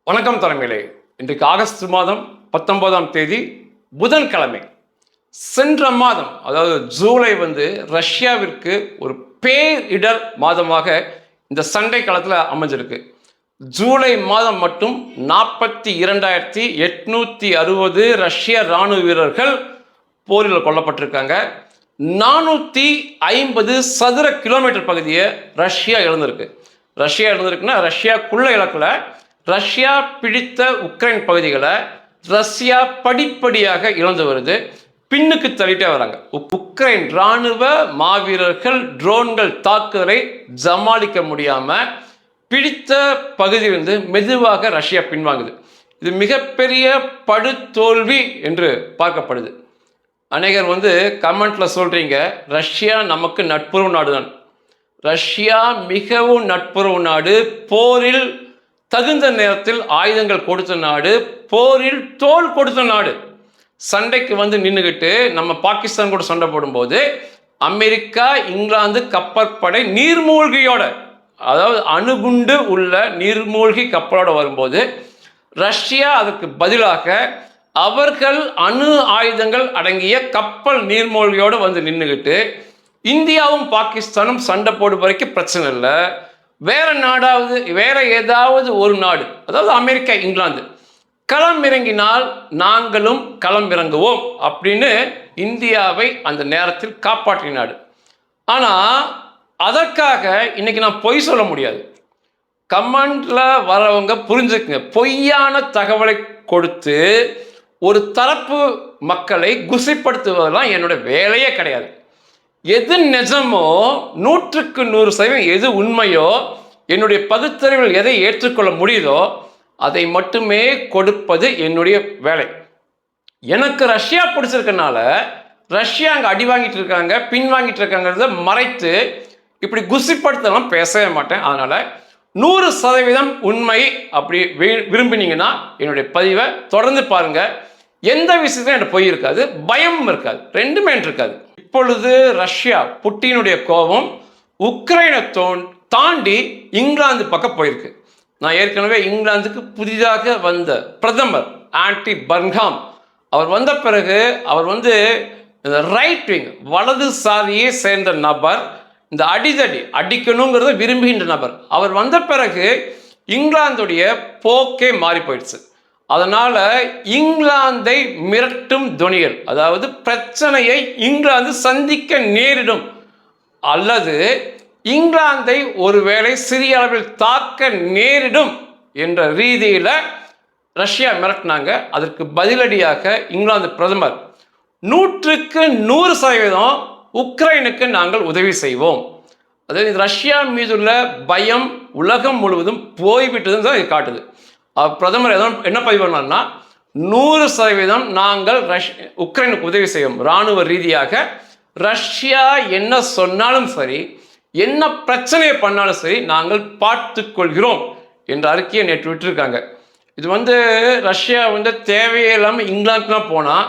வணக்கம் தலைமையிலே. இன்றைக்கு ஆகஸ்ட் மாதம் 19ஆம் தேதி புதன்கிழமை. சென்ற மாதம் அதாவது ஜூலை ரஷ்யாவிற்கு ஒரு பேரிடர் மாதமாக இந்த சண்டை காலத்தில் அமைஞ்சிருக்கு. ஜூலை மாதம் மட்டும் 42,860 ரஷ்ய இராணுவ வீரர்கள் போரில் கொல்லப்பட்டிருக்காங்க. 450 சதுர கிலோமீட்டர் பகுதியை ரஷ்யா இழந்திருக்கு. ரஷ்யாக்குள்ள இலக்கில் ரஷ்யா பிடித்த உக்ரைன் பகுதிகளை ரஷ்யா படிப்படியாக இழந்து வருது, பின்னுக்கு தள்ளிட்டே வராங்க. உக்ரைன் இராணுவ மாவீரர்கள் ட்ரோன்கள் தாக்குதலை சமாளிக்க முடியாம பிடித்த பகுதி மெதுவாக ரஷ்யா பின்வாங்குது. இது மிகப்பெரிய படுதோல்வி என்று பார்க்கப்படுது. அநேகர் கமெண்ட்ல சொல்றீங்க, ரஷ்யா நமக்கு நட்புறவு நாடுதான். ரஷ்யா மிகவும் நட்புறவு நாடு, போரில் தகுந்த நேரத்தில் ஆயுதங்கள் கொடுத்த நாடு, போரில் தோல் கொடுத்த நாடு. சண்டைக்கு நின்றுகிட்டு நம்ம பாகிஸ்தான் கூட சண்டை போடும்போது அமெரிக்கா, இங்கிலாந்து கப்பற்படை நீர்மூழ்கியோட, அதாவது அணுகுண்டு உள்ள நீர்மூழ்கி கப்பலோட வரும்போது ரஷ்யா அதற்கு பதிலாக அவர்கள் அணு ஆயுதங்கள் அடங்கிய கப்பல் நீர்மூழ்கியோடு நின்றுகிட்டு இந்தியாவும் பாகிஸ்தானும் சண்டை போடும் வரைக்கும் பிரச்சனை இல்லை. வேற ஏதாவது ஒரு நாடு, அதாவது அமெரிக்கா, இங்கிலாந்து களம் இறங்கினால் நாங்களும் களம் இறங்குவோம் அப்படின்னு இந்தியாவை அந்த நேரத்தில் காப்பாற்றினாடு. ஆனால் அதற்காக இன்னைக்கு நான் பொய் சொல்ல முடியாது. கமெண்ட்ல வரவங்க புரிஞ்சுக்குங்க, பொய்யான தகவலை கொடுத்து ஒரு தரப்பு மக்களை குசிப்படுத்துவதெல்லாம் என்னோட வேலையே கிடையாது. எது நிஜமோ 100% எது உண்மையோ, என்னுடைய பகுத்தறிவில் எதை ஏற்றுக்கொள்ள முடியுதோ அதை மட்டுமே கொடுப்பது என்னுடைய வேலை. எனக்கு ரஷ்யா பிடிச்சிருக்கனால ரஷ்யா அங்கே அடி வாங்கிட்டு இருக்காங்க, பின் வாங்கிட்டு இருக்காங்கிறத மறைத்து இப்படி குசிப்படுத்தலாம் பேசவே மாட்டேன். அதனால 100% உண்மை அப்படி விரும்பினீங்கன்னா என்னுடைய பதிவை தொடர்ந்து பாருங்க. எந்த விஷயத்தையும் என்கிட்ட பொய் இருக்காது, பயம் இருக்காது, ரெண்டுமே இருக்காது. இப்பொழுது ரஷ்யா புட்டினுடைய கோபம் உக்ரைனை தாண்டி இங்கிலாந்து பக்கம் போயிருக்கு. நான் ஏற்கனவே இங்கிலாந்துக்கு புதிதாக வந்த பிரதமர் ஆன்டி பர்ன்ஹாம் அவர் வந்த பிறகு அவர் ரைட் விங் வலதுசாரியை சேர்ந்த நபர், இந்த அடிக்கணுங்கிறத விரும்புகின்ற நபர். அவர் வந்த பிறகு இங்கிலாந்துடைய போக்கே மாறி போயிடுச்சு. அதனால இங்கிலாந்தை மிரட்டும் துணிகள், அதாவது பிரச்சனையை இங்கிலாந்து சந்திக்க நேரிடும் அல்லது இங்கிலாந்தை ஒருவேளை சிறிய அளவில் தாக்க நேரிடும் என்ற ரீதியில் ரஷ்யா மிரட்டினாங்க. அதற்கு பதிலடியாக இங்கிலாந்து பிரதமர் 100% உக்ரைனுக்கு நாங்கள் உதவி செய்வோம், அதாவது ரஷ்யா மீதுள்ள பயம் உலகம் முழுவதும் போய்விட்டதுன்னு தான் இது காட்டுது. பிரதமர் என்ன பதிவு பண்ணார்னா 100% நாங்கள் உக்ரைனுக்கு உதவி செய்வோம், இராணுவ ரீதியாக ரஷ்யா என்ன சொன்னாலும் சரி, என்ன பிரச்சனையை பண்ணாலும் சரி நாங்கள் பார்த்துக் கொள்கிறோம் என்ற அறிக்கையை நேற்று விட்டுருக்காங்க. இது ரஷ்யா தேவையே இல்லாமல் இங்கிலாந்துக்குலாம் போனால்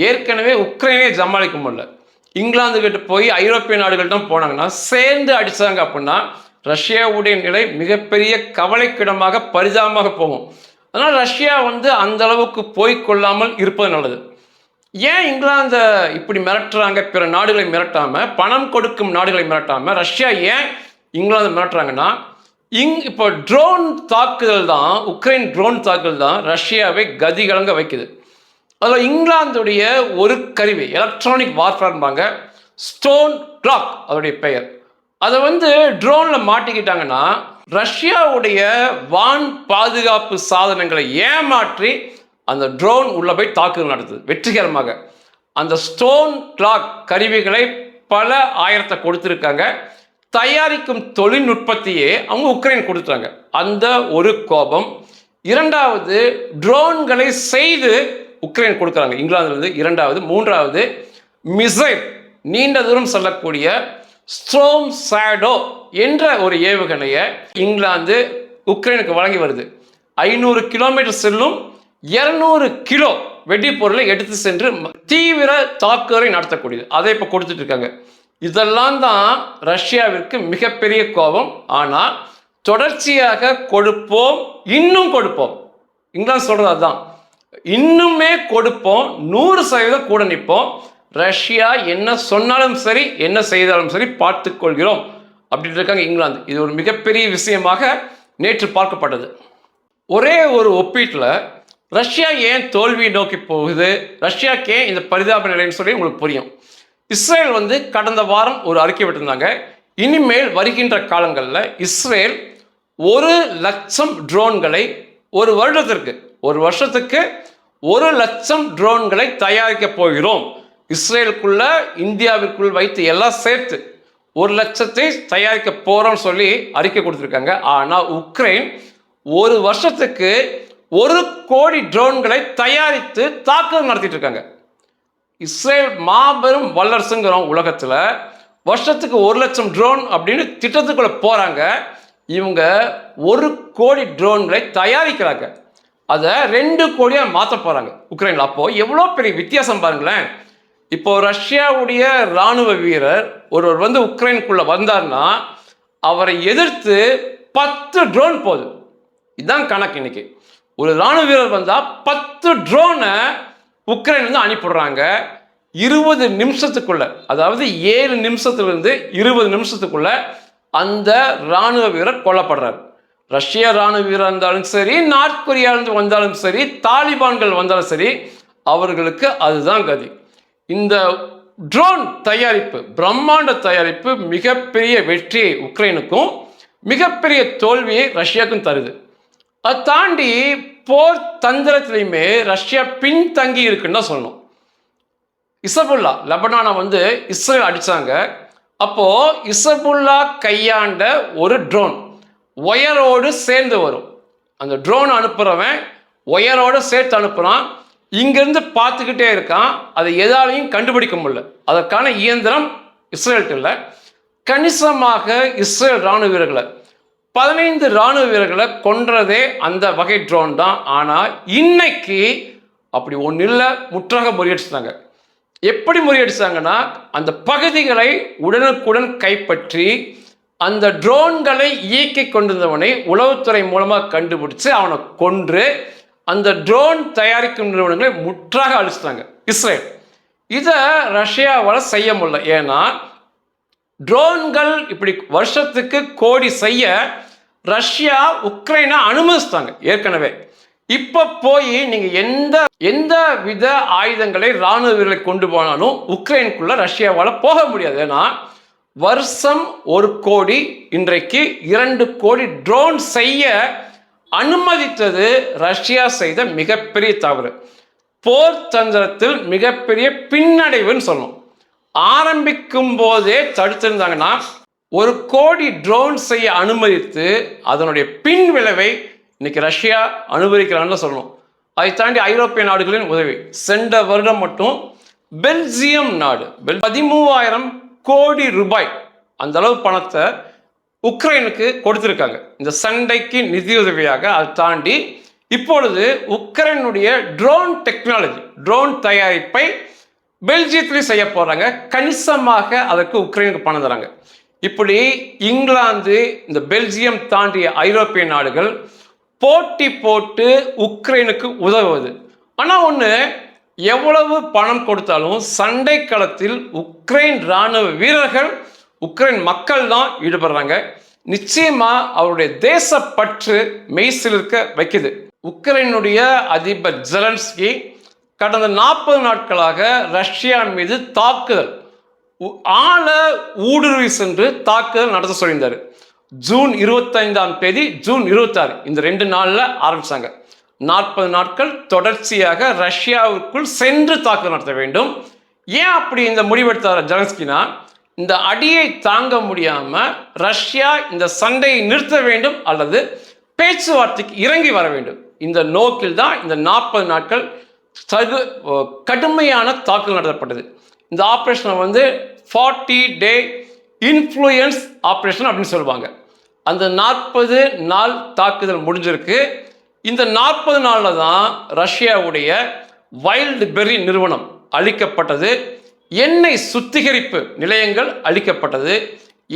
ஏற்கனவே உக்ரைனே சமாளிக்க முடியல. இங்கிலாந்து கிட்ட போய் ஐரோப்பிய நாடுகள்கிட்ட போனாங்கன்னா சேர்ந்து அடித்தாங்க அப்படின்னா ரஷ்யாவுடைய நிலை மிகப்பெரிய கவலைக்கிடமாக பரிதாபமாக போகும். அதனால் ரஷ்யா அந்த அளவுக்கு போய்கொள்ளாமல் இருப்பது நல்லது. ஏன் இங்கிலாந்தை இப்படி மிரட்டுறாங்க, பிற நாடுகளை மிரட்டாம, பணம் கொடுக்கும் நாடுகளை மிரட்டாம ரஷ்யா ஏன் இங்கிலாந்து மிரட்டுறாங்கன்னா, இப்போ ட்ரோன் தாக்குதல் தான், உக்ரைன் ட்ரோன் தாக்குதல் தான் ரஷ்யாவை கதிகலங்க வைக்குது. அதில் இங்கிலாந்துடைய ஒரு கருவி, எலக்ட்ரானிக் வார்ஃபேர்பாங்க, ஸ்டோன் கிளாக் அதோடைய பெயர். அதை ட்ரோனில் மாட்டிக்கிட்டாங்கன்னா ரஷ்யாவுடைய வான் பாதுகாப்பு சாதனங்களை ஏமாற்றி அந்த ட்ரோன் உள்ள போய் தாக்குதல் நடத்துது வெற்றிகரமாக. அந்த ஸ்டோன் கிளாக் கருவிகளை பல ஆயிரத்தை கொடுத்துருக்காங்க. தயாரிக்கும் தொழில்நுட்பத்தையே அவங்க உக்ரைன் கொடுத்தாங்க. அந்த ஒரு கோபம். இரண்டாவது, ட்ரோன்களை செய்து உக்ரைன் கொடுக்குறாங்க இங்கிலாந்துலேருந்து. இரண்டாவது, மூன்றாவது, மிசைல் நீண்ட தூரம் செல்லக்கூடிய ஸ்ட்ரோம் ஷேடோ என்ற ஒரு ஏவுகணையை இங்கிலாந்து உக்ரைனுக்கு வழங்கி வருது. 500 கிலோமீட்டர் செல்லும், 200 கிலோ வெடிப்பொருளை எடுத்து சென்று தீவிர தாக்குதலை நடத்தக்கூடியது. அதை இப்போ கொடுத்துட்டு இருக்காங்க. இதெல்லாம் தான் ரஷ்யாவிற்கு மிகப்பெரிய கோபம். ஆனால் தொடர்ச்சியாக கொடுப்போம், இன்னும் கொடுப்போம். இங்கிலாந்து சொல்றது அதுதான். இன்னுமே கொடுப்போம், 100% கூட நிற்போம், ரஷ்யா என்ன சொன்னாலும் சரி என்ன செய்தாலும் சரி பார்த்துக்கொள்கிறோம் அப்படின்னு இருக்காங்க இங்கிலாந்து. இது ஒரு மிகப்பெரிய விஷயமாக நேற்று பார்க்கப்பட்டது. ஒரே ஒரு ஒப்பீட்டில் ரஷ்யா ஏன் தோல்வியை நோக்கி போகுது, ரஷ்யாவுக்கு ஏன் இந்த பரிதாப நிலைன்னு சொல்லி உங்களுக்கு புரியும். இஸ்ரேல் கடந்த வாரம் ஒரு அறிக்கை விட்டிருந்தாங்க. இனிமேல் வருகின்ற காலங்களில் இஸ்ரேல் 1,00,000 ட்ரோன்களை ஒரு வருஷத்துக்கு 1,00,000 ட்ரோன்களை தயாரிக்க போகிறோம். இஸ்ரேலுக்குள்ள இந்தியாவிற்குள் வைத்து எல்லாம் சேர்த்து 1,00,000 தயாரிக்க போறோம்னு சொல்லி அறிக்கை கொடுத்துருக்காங்க. ஆனால் உக்ரைன் ஒரு வருஷத்துக்கு 1 கோடி ட்ரோன்களை தயாரித்து தாக்குதல் நடத்திட்டு இருக்காங்க. இஸ்ரேல் மாபெரும் வல்லரசுங்கிறோம் உலகத்தில், வருஷத்துக்கு 1,00,000 ட்ரோன் அப்படின்னு திட்டத்துக்குள்ள போறாங்க. இவங்க 1 கோடி ட்ரோன்களை தயாரிக்கிறாங்க, அதை 2 கோடியா மாற்ற போறாங்க உக்ரைன்ல. அப்போ எவ்வளோ பெரிய வித்தியாசம் பாருங்களேன். இப்போ ரஷ்யாவுடைய இராணுவ வீரர் ஒருவர் உக்ரைனுக்குள்ள வந்தார்னா அவரை எதிர்த்து 10 ட்ரோன் போகுது. இதுதான் கணக்கு. இன்னைக்கு ஒரு இராணுவ வீரர் வந்தால் 10 ட்ரோனை உக்ரைன் அனுப்பிடுறாங்க 20 நிமிஷத்துக்குள்ள. அதாவது 7 நிமிஷத்துலேருந்து 20 நிமிஷத்துக்குள்ள அந்த இராணுவ வீரர் கொல்லப்படுறார். ரஷ்ய இராணுவ வீரர் இருந்தாலும் சரி, நார்த் கொரியாவிலிருந்து வந்தாலும் சரி, தாலிபான்கள் வந்தாலும் சரி, அவர்களுக்கு அதுதான் கதி. இந்த ட்ரோன் தயாரிப்பு, பிரம்மாண்ட தயாரிப்பு மிகப்பெரிய வெற்றியை உக்ரைனுக்கும் மிகப்பெரிய தோல்வியை ரஷ்யாவுக்கும் தருது. அதை தாண்டி போர் தந்திரத்திலையுமே ரஷ்யா பின்தங்கி இருக்குன்னு தான் சொல்லணும். இசபுல்லா லெபனானை இஸ்ரேல் அடித்தாங்க. அப்போது இசபுல்லா கையாண்ட ஒரு ட்ரோன் ஒயரோடு சேர்ந்து வரும். அந்த ட்ரோன் அனுப்புகிறவன் ஒயரோடு சேர்த்து அனுப்புகிறான். இங்கேருந்து பார்த்துக்கிட்டே இருக்கான், அதை எதாலையும் கண்டுபிடிக்க முடியல. அதற்கான இயந்திரம் இஸ்ரேலுக்கு இல்லை. கணிசமாக இஸ்ரேல் இராணுவ வீரர்களை 15 இராணுவ வீரர்களை கொன்றதே அந்த வகை ட்ரோன் தான். ஆனால் இன்னைக்கு அப்படி ஒன்றும் இல்லை, முற்றாக முறியடிச்சிட்டாங்க. எப்படி முறியடிச்சாங்கன்னா, அந்த பகுதிகளை உடனுக்குடன் கைப்பற்றி அந்த ட்ரோன்களை இயக்கி கொண்டிருந்தவனை உளவுத்துறை மூலமாக கண்டுபிடிச்சு அவனை கொன்று அந்த ட்ரோன் தயாரிக்கும் நிறுவனங்களை முற்றாக அழிச்சிட்டாங்க இஸ்ரேல். இதை ரஷ்யாவால் செய்ய முடியல. ஏன்னா ட்ரோன்கள் இப்படி வருஷத்துக்கு கோடி செய்ய ரஷ்யா உக்ரைனை அனுமதிச்சிட்டாங்க ஏற்கனவே. இப்போ போய் நீங்கள் எந்த வித ஆயுதங்களை இராணுவ வீரர்களை கொண்டு போனாலும் உக்ரைனுக்குள்ள ரஷ்யாவால் போக முடியாது. ஏன்னா வருஷம் 1 கோடி, இன்றைக்கு 2 கோடி ட்ரோன் செய்ய அனுமதித்தது ரஷ்யா செய்த மிகப்பெரிய தவறு. போர் தந்திரத்தில் மிகப்பெரிய பின்னடைவுன்னு சொல்லணும். ஆரம்பிக்கும் போதே தடுத்திருந்தாங்கன்னா 1 கோடி ட்ரோன் செய்ய அனுமதித்து அதனுடைய பின் விளைவை இன்னைக்கு ரஷ்யா அனுபவிக்கிறான்னு சொல்லணும். அதை தாண்டி ஐரோப்பிய நாடுகளின் உதவி. சென்ற வருடம் மட்டும் பெல்ஜியம் நாடு 13,000 கோடி ரூபாய் அந்த அளவு பணத்தை உக்ரைனுக்கு கொடுத்திருக்காங்க இந்த சண்டைக்கு நிதியுதவியாக. அதை தாண்டி இப்பொழுது உக்ரைனுடைய ட்ரோன் டெக்னாலஜி, ட்ரோன் தயாரிப்பை பெல்ஜியத்திலையும் செய்ய போறாங்க. கணிசமாக அதற்கு உக்ரைனுக்கு பணம் தராங்க. இப்படி இங்கிலாந்து, இந்த பெல்ஜியம் தாண்டிய ஐரோப்பிய நாடுகள் போட்டி போட்டு உக்ரைனுக்கு உதவுவது. ஆனால் ஒன்று, எவ்வளவு பணம் கொடுத்தாலும் சண்டை களத்தில் உக்ரைன் இராணுவ வீரர்கள், உக்ரைன் மக்கள் தான் ஈடுபடுறாங்க. நிச்சயமா அவருடைய தேசப்பற்று மெய்சிலிருக்க வைக்குது. உக்ரைனுடைய அதிபர் ஜெலன்ஸ்கி கடந்த 40 நாட்களாக ரஷ்யா மீது தாக்குதல், ஆழ ஊடுருவி சென்று தாக்குதல் நடத்த சொல்லியிருந்தார். ஜூன் 25ஆம் தேதி, ஜூன் 26 இந்த 2 நாளில் ஆரம்பிச்சாங்க. 40 நாட்கள் தொடர்ச்சியாக ரஷ்யாவுக்குள் சென்று தாக்குதல் நடத்த வேண்டும். ஏன் அப்படி இந்த முடிவெடுத்தார் ஜெலன்ஸ்கினா, இந்த அடியை தாங்க முடியாம ரஷ்யா இந்த சண்டையை நிறுத்த வேண்டும் அல்லது பேச்சுவார்த்தைக்கு இறங்கி வர வேண்டும். இந்த நோக்கில் தான் இந்த 40 நாட்கள் கடுமையான தாக்குதல் நடத்தப்பட்டது. இந்த ஆப்ரேஷனை 40 டே இன்ஃப்ளூயன்ஸ் ஆப்ரேஷன் அப்படின்னு சொல்லுவாங்க. அந்த 40 நாள் தாக்குதல் முடிஞ்சிருக்கு. இந்த 40 நாளில் தான் ரஷ்யாவுடைய வைல்டு பெர்ரி நிறுவனம் அழிக்கப்பட்டது, எண்ணெய் சுத்திகரிப்பு நிலையங்கள் அழிக்கப்பட்டது,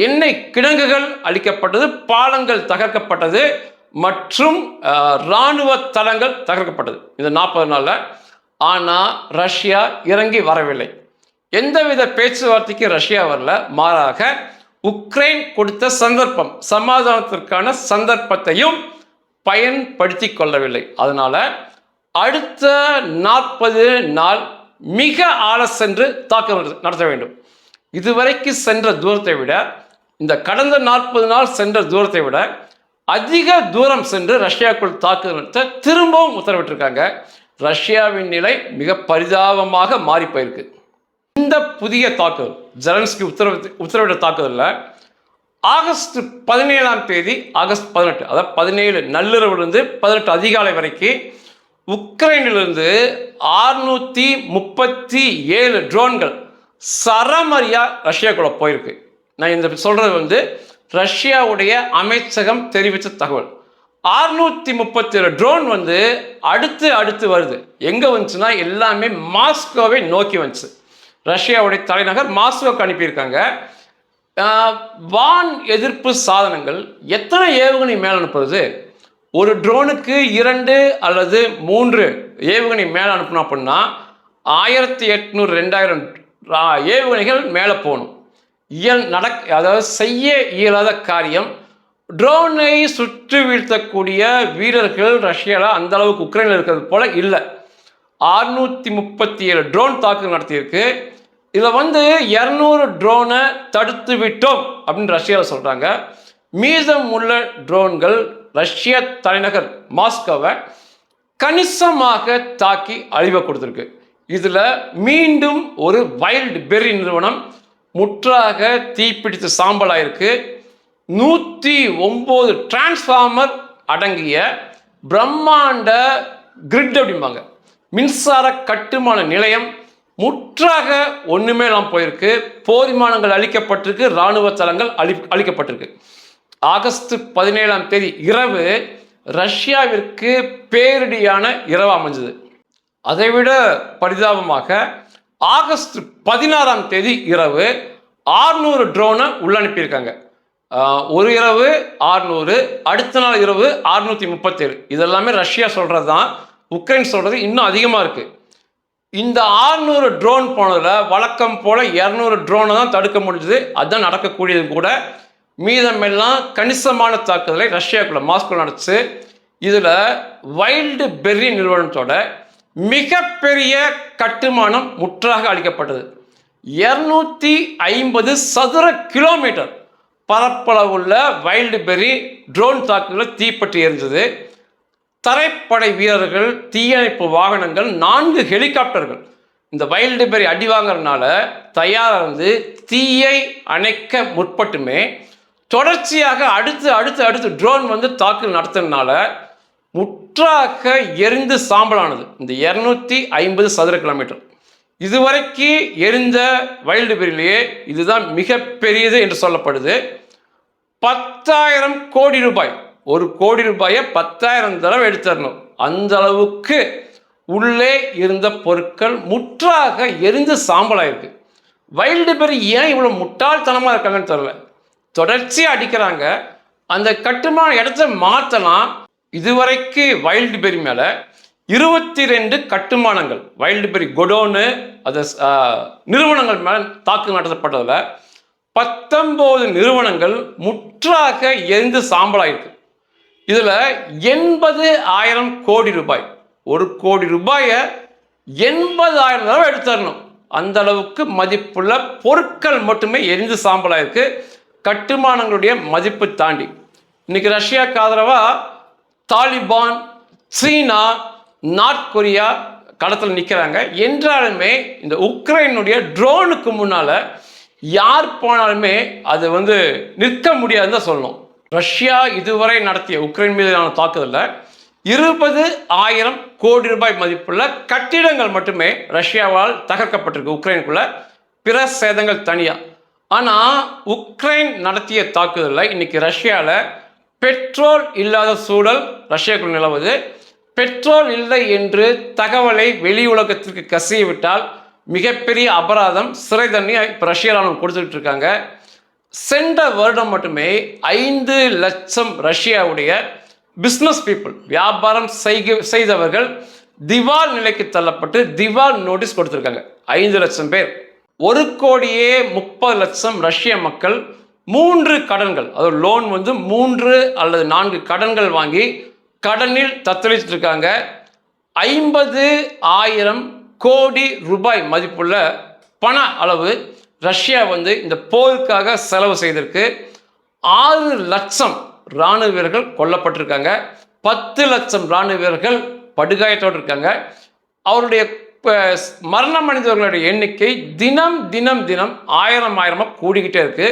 எண்ணெய் கிடங்குகள் அழிக்கப்பட்டது, பாலங்கள் தகர்க்கப்பட்டது, மற்றும் இராணுவ தளங்கள் தகர்க்கப்பட்டது இந்த 40 நாளில். ஆனால் ரஷ்யா இறங்கி வரவில்லை. எந்தவித பேச்சுவார்த்தைக்கு ரஷ்யா வரல. மாறாக உக்ரைன் கொடுத்த சந்தர்ப்பம், சமாதானத்திற்கான சந்தர்ப்பத்தையும் பயன்படுத்தி கொள்ளவில்லை. அதனால அடுத்த 40 நாள் மிக ஆழ சென்று தாக்குதல் நடத்த வேண்டும். இதுவரைக்கு சென்ற தூரத்தை விட, இந்த கடந்த 40 நாள் சென்ற தூரத்தை விட அதிக தூரம் சென்று ரஷ்யாவுக்குள் தாக்குதல் நடத்த திரும்பவும் உத்தரவிட்டிருக்காங்க. ரஷ்யாவின் நிலை மிக பரிதாபமாக மாறி போயிருக்கு. இந்த புதிய தாக்குதல், ஜெலன்ஸ்கி உத்தரவிட்ட தாக்குதலில் ஆகஸ்ட் 17ஆம் தேதி, ஆகஸ்ட் 18, அதாவது 17 நள்ளிரவிலிருந்து 18 அதிகாலை வரைக்கும் உக்ரைனிலிருந்து 637 ட்ரோன்கள் சரமரியா ரஷ்யாக்குள்ள போயிருக்கு. நான் இந்த சொல்றது ரஷ்யாவுடைய அமைச்சகம் தெரிவித்த தகவல். 637 ட்ரோன் அடுத்து வருது. எங்க வந்துச்சுன்னா எல்லாமே மாஸ்கோவை நோக்கி வந்துச்சு. ரஷ்யாவுடைய தலைநகர் மாஸ்கோவுக்கு அனுப்பியிருக்காங்க. வான் எதிர்ப்பு சாதனங்கள் எத்தனை ஏவுகணை மேல் அனுப்புறது? ஒரு ட்ரோனுக்கு 2 அல்லது 3 ஏவுகணை மேலே அனுப்பணும் அப்படின்னா 1800 2000 ஏவுகணைகள் மேலே போகணும். அதாவது செய்ய இயலாத காரியம். ட்ரோனை சுற்றி வீழ்த்தக்கூடிய வீரர்கள் ரஷ்யாவில் அந்த அளவுக்கு உக்ரைனில் இருக்கிறது போல இல்லை. 637 ட்ரோன் தாக்குதல் நடத்தியிருக்கு. இதில் 200 ட்ரோனை தடுத்து விட்டோம் அப்படின்னு ரஷ்யாவில் சொல்கிறாங்க. மீதம் உள்ள ட்ரோன்கள் ரஷ்ய தலைநகர் மாஸ்கோவை கணிசமாக தாக்கி அழிவை கொடுத்துருக்கு. இதில் மீண்டும் ஒரு வைல்டு பெர்ரி நிறுவனம் முற்றாக தீப்பிடித்து சாம்பலாயிருக்கு. 109 டிரான்ஸ்ஃபார்மர் அடங்கிய பிரம்மாண்ட கிரிட் அப்படிம்பாங்க, மின்சார கட்டுமான நிலையம் முற்றாக ஒன்றுமே இல்லாமல் போயிருக்கு. போர் விமானங்கள் அழிக்கப்பட்டிருக்கு, இராணுவ தளங்கள் அழிக்கப்பட்டிருக்கு. ஆகஸ்ட் 17ஆம் தேதி இரவு ரஷ்யாவிற்கு பேரிடியான இரவு அமைஞ்சது. அதைவிட பரிதாபமாக ஆகஸ்ட் 16ஆம் தேதி இரவு 600 ட்ரோனை உள்ளனுப்பியிருக்காங்க. ஒரு இரவு 600, அடுத்த நாள் இரவு 637. இதெல்லாமே ரஷ்யா சொல்கிறது தான். உக்ரைன் சொல்கிறது இன்னும் அதிகமாக இருக்குது. இந்த 600 ட்ரோன் போனதில் வழக்கம் போல் 200 ட்ரோனை தான் தடுக்க முடிஞ்சது. அதுதான் நடக்கக்கூடியது கூட. மீதமெல்லாம் கணிசமான தாக்குதலை ரஷ்யாக்குள்ள மாஸ்கோ நடந்துச்சு. இதில் வைல்டு பெர்ரி நிறுவனத்தோட மிகப்பெரிய கட்டுமானம் முற்றாக அளிக்கப்பட்டது. 250 சதுர கிலோமீட்டர் பரப்பளவுள்ள வைல்டு பெர்ரி ட்ரோன் தாக்குதலில் தீப்பற்றி எரிஞ்சது. தரைப்படை வீரர்கள், தீயணைப்பு வாகனங்கள், 4 ஹெலிகாப்டர்கள் இந்த வைல்டு பெர்ரி அடி வாங்கறதுனால தயாராக தீயை அணைக்க முற்பட்டுமே தொடர்ச்சியாக அடுத்து ட்ரோன் தாக்குதல் நடத்தினால முற்றாக எரிந்து சாம்பலானது. இந்த 250 சதுர கிலோமீட்டர் இதுவரைக்கு எரிந்த வைல்டு பெர்ரிலேயே இதுதான் மிகப்பெரியது என்று சொல்லப்படுது. 10,000 கோடி ரூபாய், 1 கோடி ரூபாயை 10,000 தடவை எடுத்துடணும். அந்த அளவுக்கு உள்ளே இருந்த பொருட்கள் முற்றாக எரிந்து சாம்பலாயிருக்கு. வைல்டு பெர்ரி ஏன் இவ்வளோ முட்டாள்தனமாக இருக்காங்கன்னு தெரியல. தொடர்ச்சியாக அடிக்கிறாங்க. அந்த கட்டுமான இடத்த மாற்றலாம். இதுவரைக்கு வைல்டு பெர்ரி மேலே 22 கட்டுமானங்கள், வைல்டு பெர்ரி கொடோனு, அது நிறுவனங்கள் மேலே தாக்குதல் நடத்தப்பட்டதில் 19 நிறுவனங்கள் முற்றாக எரிந்து சாம்பலாயிருக்கு. இதில் 80,000 கோடி ரூபாய், 1 கோடி ரூபாயை 80,000 தடவை எடுத்துடணும். அந்த அளவுக்கு மதிப்புள்ள பொருட்கள் மட்டுமே எரிந்து சாம்பலாயிருக்கு. கட்டுமானங்களுடைய மதிப்பு தாண்டி இன்னைக்கு ரஷ்யாவுக்கு ஆதரவாக தாலிபான், சீனா, நார்த் கொரியா களத்தில் நிற்கிறாங்க. என்றாலுமே இந்த உக்ரைனுடைய ட்ரோனுக்கு முன்னால் யார் போனாலுமே அது நிற்க முடியாதுன்னு தான் சொல்லணும். ரஷ்யா இதுவரை நடத்திய உக்ரைன் மீதான தாக்குதலில் 20,000 கோடி ரூபாய் மதிப்புள்ள கட்டிடங்கள் மட்டுமே ரஷ்யாவால் தகர்க்கப்பட்டிருக்கு உக்ரைனுக்குள்ள, பிற சேதங்கள் தனியாக. ஆனால் உக்ரைன் நடத்திய தாக்குதலில் இன்னைக்கு ரஷ்யாவில் பெட்ரோல் இல்லாத சூழல் ரஷ்யாவுக்குள் நிலவுது. பெட்ரோல் இல்லை என்று தகவலை வெளி உலகத்திற்கு கசியவிட்டால் மிகப்பெரிய அபராதம், சிறை தண்டனை இப்போ ரஷ்யாவில் கொடுத்துட்டு இருக்காங்க. சென்ற வருடம் மட்டுமே 5 லட்சம் ரஷ்யாவுடைய பிஸ்னஸ் பீப்புள், வியாபாரம் செய்தவர்கள் திவால் நிலைக்கு தள்ளப்பட்டு திவால் நோட்டீஸ் கொடுத்துருக்காங்க. 5 லட்சம் பேர், 1,30,00,000 ரஷ்ய மக்கள் 3 கடன்கள், அதாவது லோன் வந்து 3 அல்லது 4 கடன்கள் வாங்கி கடனில் தத்தளிச்சுட்டு இருக்காங்க. 50,000 கோடி ரூபாய் மதிப்புள்ள பண அளவு ரஷ்யா வந்து இந்த போருக்காக செலவு செய்திருக்கு. 6 லட்சம் இராணுவ வீரர்கள் கொல்லப்பட்டிருக்காங்க. 10 லட்சம் இராணுவ வீரர்கள் படுகாயத்தோடு இருக்காங்க. அவருடைய மரணம் அடைந்தவர்களுடைய எண்ணிக்கை தினம் தினம் தினம் 1000 கூடிக்கிட்டே இருக்கு.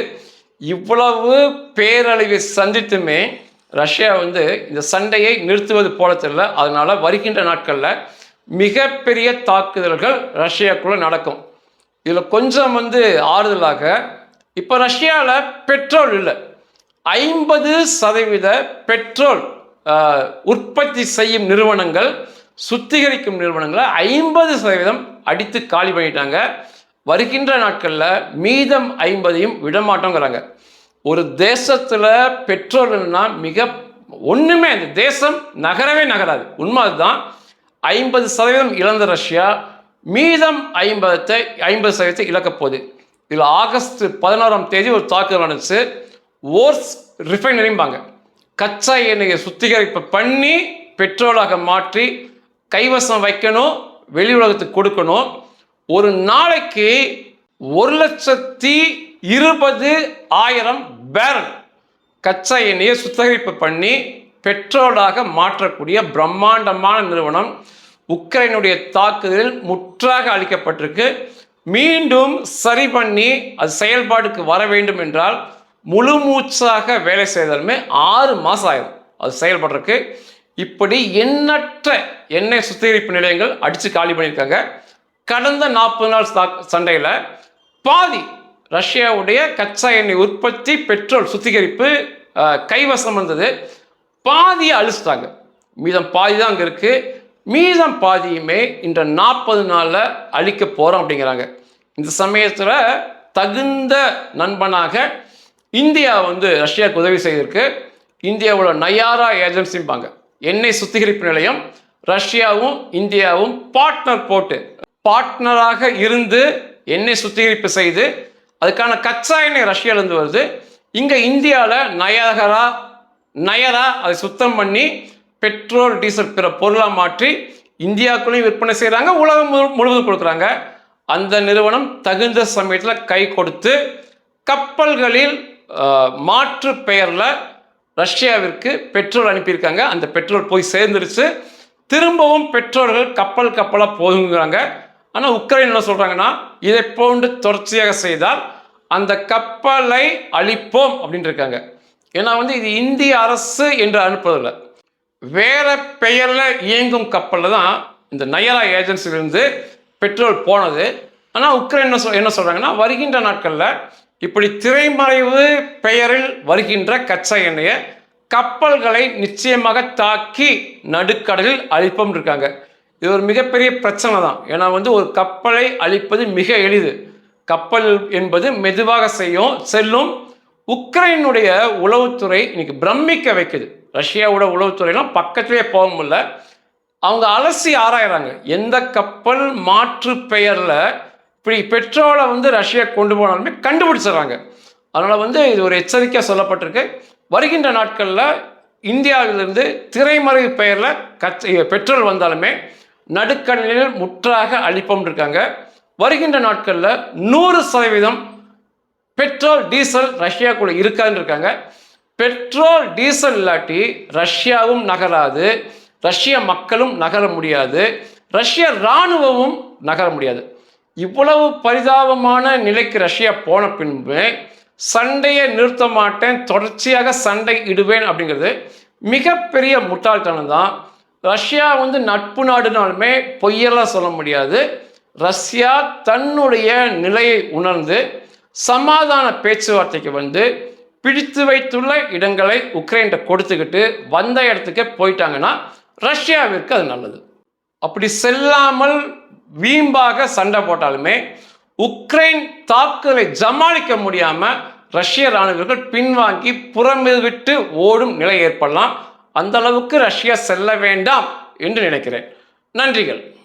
இவ்வளவு பேரழிவை சந்தித்துமே ரஷ்யா வந்து இந்த சண்டையை நிறுத்துவது போல தெரியல. அதனால வருகின்ற நாட்களில் மிகப்பெரிய தாக்குதல்கள் ரஷ்யாக்குள்ள நடக்கும். இதில் கொஞ்சம் வந்து ஆறுதலாக, இப்போ ரஷ்யாவில் பெட்ரோல் இல்லை. 50% பெட்ரோல் உற்பத்தி செய்யும் நிறுவனங்கள், சுத்திகரிக்கும் நிறுவனங்களை 50% அடித்து காலி பண்ணிட்டாங்க. வருகின்ற நாட்களில் மீதம் 50ஐயும் விடமாட்டோங்கிறாங்க. ஒரு தேசத்தில் பெட்ரோல்னா மிக ஒன்றுமே, அந்த தேசம் நகரவே நகராது. உண்மை அதுதான். 50% இழந்த ரஷ்யா மீதம் 50% இழக்கப் போகுது. இதில் ஆகஸ்ட் 11 ஒரு தாக்குதல் நடந்துச்சு. ஓர்ஸ் ரிஃபைனரிம்பாங்க, கச்சா எண்ணெயை சுத்திகரிப்பு பண்ணி பெட்ரோலாக மாற்றி கைவசம் வைக்கணும், வெளி உலகத்துக்கு கொடுக்கணும். ஒரு நாளைக்கு 1,20,000 பேரல் கச்சா எண்ணெயை சுத்திகரிப்பு பண்ணி பெட்ரோலாக மாற்றக்கூடிய பிரம்மாண்டமான நிறுவனம் உக்ரைனுடைய தாக்குதலில் முற்றாக அளிக்கப்பட்டிருக்கு. மீண்டும் சரி பண்ணி அது செயல்பாடுக்கு வர வேண்டும் என்றால் முழு மூச்சாக வேலை செய்தாலுமே 6 மாதம் ஆயிடும் அது செயல்படுறதுக்கு. இப்படி எண்ணற்ற எண்ணெய் சுத்திகரிப்பு நிலையங்கள் அடித்து காலி பண்ணியிருக்காங்க. கடந்த 40 நாள் சண்டையில் பாதி ரஷ்யாவுடைய கச்சா எண்ணெய் உற்பத்தி, பெட்ரோல் சுத்திகரிப்பு கைவசம் வந்தது. பாதியை அழிச்சிட்டாங்க. மீதம் பாதி தான் அங்கே இருக்குது. மீதம் பாதியுமே இந்த 40 நாளில் அழிக்க போகிறோம் அப்படிங்கிறாங்க. இந்த சமயத்தில் தகுந்த நண்பனாக இந்தியா வந்து ரஷ்யாவுக்கு உதவி செய்திருக்கு. இந்தியாவோட நயாரா ஏஜென்சிம்பாங்க, எண்ணெய் சுத்திகரிப்பு நிலையம். ரஷ்யாவும் இந்தியாவும் பார்ட்னராக இருந்து எண்ணெய் சுத்திகரிப்பு செய்து அதுக்கான கச்சா எண்ணெய் ரஷ்யாவிலேருந்து வருது. இங்கே இந்தியாவில் நயரா அதை சுத்தம் பண்ணி பெட்ரோல், டீசல் பிற பொருளாக மாற்றி இந்தியாவுக்குள்ளேயும் விற்பனை செய்கிறாங்க, உலகம் முழுவதும் கொடுக்குறாங்க. அந்த நிறுவனம் தகுந்த சமயத்தில் கை கொடுத்து கப்பல்களில் மாற்று பெயரில் ரஷ்யாவிற்கு பெட்ரோல் அனுப்பியிருக்காங்க. அந்த பெட்ரோல் போய் சேர்ந்துருச்சு. திரும்பவும் பெட்ரோல்கள் கப்பலாக போகுங்கிறாங்க. ஆனால் உக்ரைன் என்ன சொல்கிறாங்கன்னா, இதை போன்று தொடர்ச்சியாக செய்தால் அந்த கப்பலை அழிப்போம் அப்படின்னு இருக்காங்க. ஏன்னா வந்து இது இந்திய அரசு என்று அனுப்புவதில்லை, வேற பெயரில் இயங்கும் கப்பலில் தான் இந்த நயரா ஏஜென்சிலிருந்து பெட்ரோல் போனது. ஆனால் உக்ரைன் என்ன சொல்கிறாங்கன்னா, வருகின்ற நாட்களில் இப்படி திரைமறைவு பெயரில் வருகின்ற கச்சா எண்ணெயை கப்பல்களை நிச்சயமாக தாக்கி நடுக்கடலில் அழிப்போம் இருக்காங்க. இது ஒரு மிகப்பெரிய பிரச்சனை தான். ஏன்னா வந்து ஒரு கப்பலை அழிப்பது மிக எளிது. கப்பல் என்பது மெதுவாக செல்லும். உக்ரைனுடைய உளவுத்துறை இன்னைக்கு பிரமிக்க வைக்குது. ரஷ்யாவோட உளவுத்துறைலாம் பக்கத்திலே போக முடியல. அவங்க அலசி ஆராயிறாங்க, எந்த கப்பல் மாற்று பெயரில் இப்படி பெட்ரோலை வந்து ரஷ்யா கொண்டு போனாலுமே கண்டுபிடிச்சிடுறாங்க. அதனால் வந்து இது ஒரு எச்சரிக்கையாக சொல்லப்பட்டிருக்கு. வருகின்ற நாட்களில் இந்தியாவிலிருந்து திரைமறை பெயரில் பெட்ரோல் வந்தாலுமே நடுக்கடலில் முற்றாக அழிப்போம் இருக்காங்க. வருகின்ற நாட்களில் 100% பெட்ரோல், டீசல் ரஷ்யாக்குள்ள இருக்காதுன்னு இருக்காங்க. பெட்ரோல், டீசல் இல்லாட்டி ரஷ்யாவும் நகராது, ரஷ்ய மக்களும் நகர முடியாது, ரஷ்ய இராணுவமும் நகர முடியாது. இவ்வளவு பரிதாபமான நிலைக்கு ரஷ்யா போன பின்பு சண்டையை நிறுத்த மாட்டேன், தொடர்ச்சியாக சண்டை இடுவேன் அப்படிங்கிறது மிகப்பெரிய முட்டாள்தனம் தான். ரஷ்யா வந்து நட்பு நாடுனாலுமே பொய்யெல்லாம் சொல்ல முடியாது. ரஷ்யா தன்னுடைய நிலையை உணர்ந்து சமாதான பேச்சுவார்த்தைக்கு வந்து பிடித்து வைத்துள்ள இடங்களை உக்ரைன்கிட்ட கொடுத்துக்கிட்டு வந்த இடத்துக்கு போயிட்டாங்கன்னா ரஷ்யாவிற்கு அது நல்லது. அப்படி செல்லாமல் வீம்பாக சண்டை போட்டாலுமே உக்ரைன் தாக்குதலை சமாளிக்க முடியாமல் ரஷ்ய இராணுவர்கள் பின்வாங்கி புறமே விட்டு ஓடும் நிலை ஏற்படலாம். அந்த அளவுக்கு ரஷ்யா செல்ல வேண்டாம் என்று நினைக்கிறேன். நன்றிகள்.